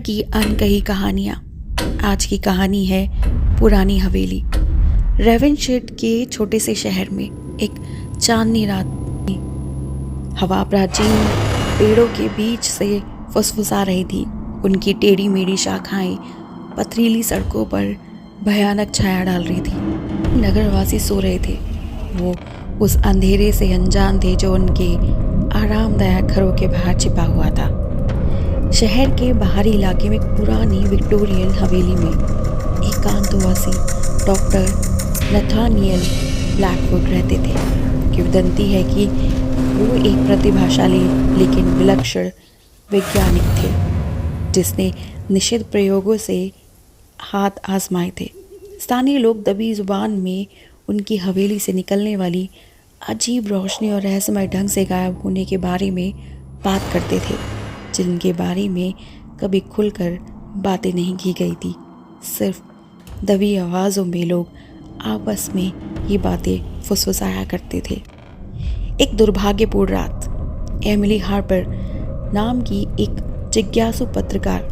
की अनकही कहानियाँ। आज की कहानी है पुरानी हवेली। रेवेनशेड के छोटे से शहर में एक चांदनी रात थी। हवा प्राचीन पेड़ों के बीच से फुसफुसा रही थी। उनकी टेढ़ी मेढ़ी शाखाएं पथरीली सड़कों पर भयानक छाया डाल रही थी। नगरवासी सो रहे थे। वो उस अंधेरे से अनजान थे जो उनके आरामदायक घरों के बाहर छिपा हुआ था। शहर के बाहरी इलाके में एक पुरानी विक्टोरियन हवेली में एकांतवासी डॉक्टर नथानियल ब्लैकवुड रहते थे। किंवदंती है कि वो एक प्रतिभाशाली लेकिन विलक्षण वैज्ञानिक थे जिसने निषिद्ध प्रयोगों से हाथ आजमाए थे। स्थानीय लोग दबी जुबान में उनकी हवेली से निकलने वाली अजीब रोशनी और रहस्यमय ढंग से गायब होने के बारे में बात करते थे, जिनके बारे में कभी खुलकर बातें नहीं की गई थी। सिर्फ दबी आवाज़ों में लोग आपस में ये बातें फुसफुसाया करते थे। एक दुर्भाग्यपूर्ण रात एमिली हार्पर नाम की एक जिज्ञासु पत्रकार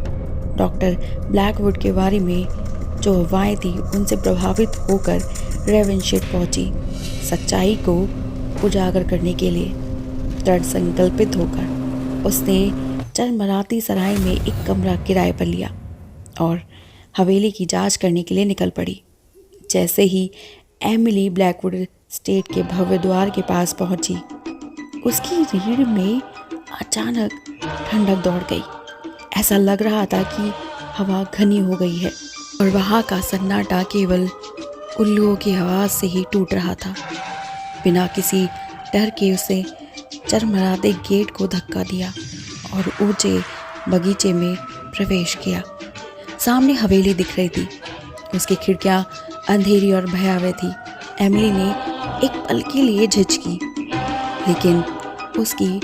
डॉक्टर ब्लैकवुड के बारे में जो अफवाहें थी उनसे प्रभावित होकर रेवेनशेड पहुंची। सच्चाई को उजागर करने के लिए दृढ़ संकल्पित होकर उसने चरमराती सराय में एक कमरा किराए पर लिया और हवेली की जांच करने के लिए निकल पड़ी। जैसे ही एमिली ब्लैकवुड स्टेट के भव्य द्वार के पास पहुंची, उसकी रीढ़ में अचानक ठंडक दौड़ गई। ऐसा लग रहा था कि हवा घनी हो गई है और वहाँ का सन्नाटा केवल उल्लुओं की आवाज़ से ही टूट रहा था। बिना किसी डर के उसे चरमराते गेट को धक्का दिया और ऊंचे बगीचे में प्रवेश किया। सामने हवेली दिख रही थी। उसकी खिड़कियां अंधेरी और भयावह थी। एमिली ने एक पल के लिए झिझकी, लेकिन उसकी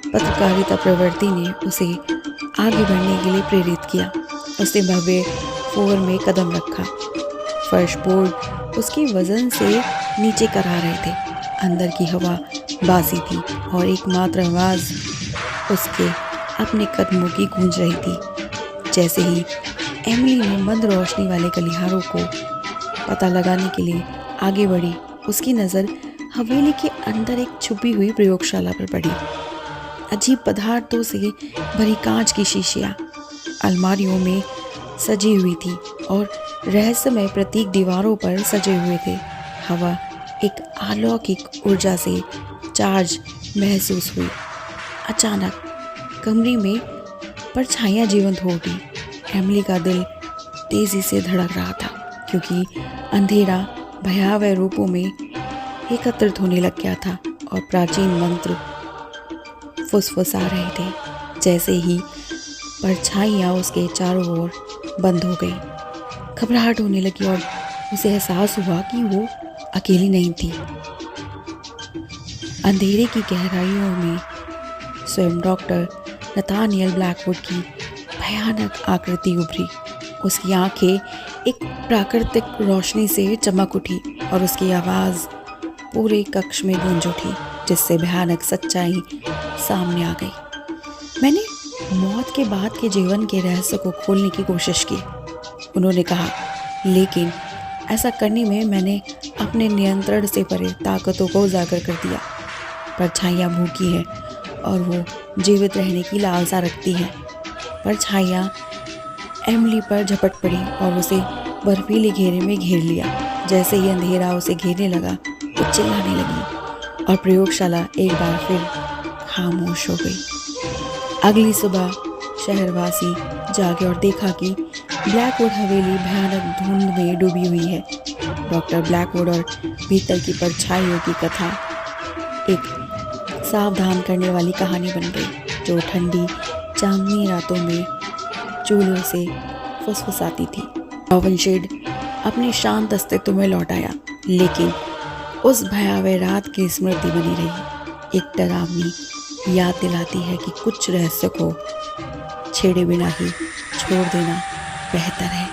पत्रकारिता प्रवृत्ति ने उसे आगे बढ़ने के लिए प्रेरित किया। उसने भव्य फ्लोर में कदम रखा। फर्श बोर्ड उसके वजन से नीचे करा रहे थे। अंदर की हवा बासी थी और एकमात्र आवाज़ उसके अपने कदमों की गूंज रही थी। जैसे ही एमिली ने मंद रोशनी वाले गलियारों को पता लगाने के लिए आगे बढ़ी, उसकी नज़र हवेली के अंदर एक छुपी हुई प्रयोगशाला पर पड़ी। अजीब पदार्थों से भरी कांच की शीशियाँ अलमारियों में सजी हुई थी और रहस्यमय प्रतीक दीवारों पर सजे हुए थे। हवा एक अलौकिक ऊर्जा से चार्ज महसूस हुई। अचानक कमरे में परछाइयाँ जीवंत हो उठी। एमिली का दिल तेजी से धड़क रहा था क्योंकि अंधेरा भयावह रूपों में एकत्रित होने लग गया था और प्राचीन मंत्र फुसफुसा रहे थे। जैसे ही परछाइयाँ उसके चारों ओर बंद हो गई, घबराहट होने लगी और उसे एहसास हुआ कि वो अकेली नहीं थी। अंधेरे की गहराइयों में स्वयं डॉक्टर नथानियल ब्लैकवुड की भयानक आकृति उभरी। उसकी आंखें एक प्राकृतिक रोशनी से चमक उठी और उसकी आवाज़ पूरे कक्ष में गूंज उठी, जिससे भयानक सच्चाई सामने आ गई। मैंने मौत के बाद के जीवन के रहस्य को खोलने की कोशिश की, उन्होंने कहा, लेकिन ऐसा करने में मैंने अपने नियंत्रण से परे ताकतों को उजागर कर दिया। परछाइयाँ भूखी हैं और वो जीवित रहने की लालसा रखती हैं। परछाइयाँ एमिली पर झपट पड़ी और उसे बर्फीले घेरे में घेर लिया। जैसे ही अंधेरा उसे घेरने लगा, वो चिल्लाने लगी और प्रयोगशाला एक बार फिर खामोश हो गई। अगली सुबह शहरवासी जागे और देखा कि ब्लैकवुड हवेली भयानक धुंध में डूबी हुई है। डॉक्टर ब्लैकवुड और भीतर की परछाइयों की कथा एक सावधान करने वाली कहानी बन गई, जो ठंडी चांदनी रातों में चूल्हों से फुसफुसाती थी। रेवेनशेड अपने शांत अस्तित्व में लौट आया, लेकिन उस भयावह रात की स्मृति बनी रही। एक डरावनी याद दिलाती है कि कुछ रहस्य को छेड़े बिना ही छोड़ देना बेहतर है।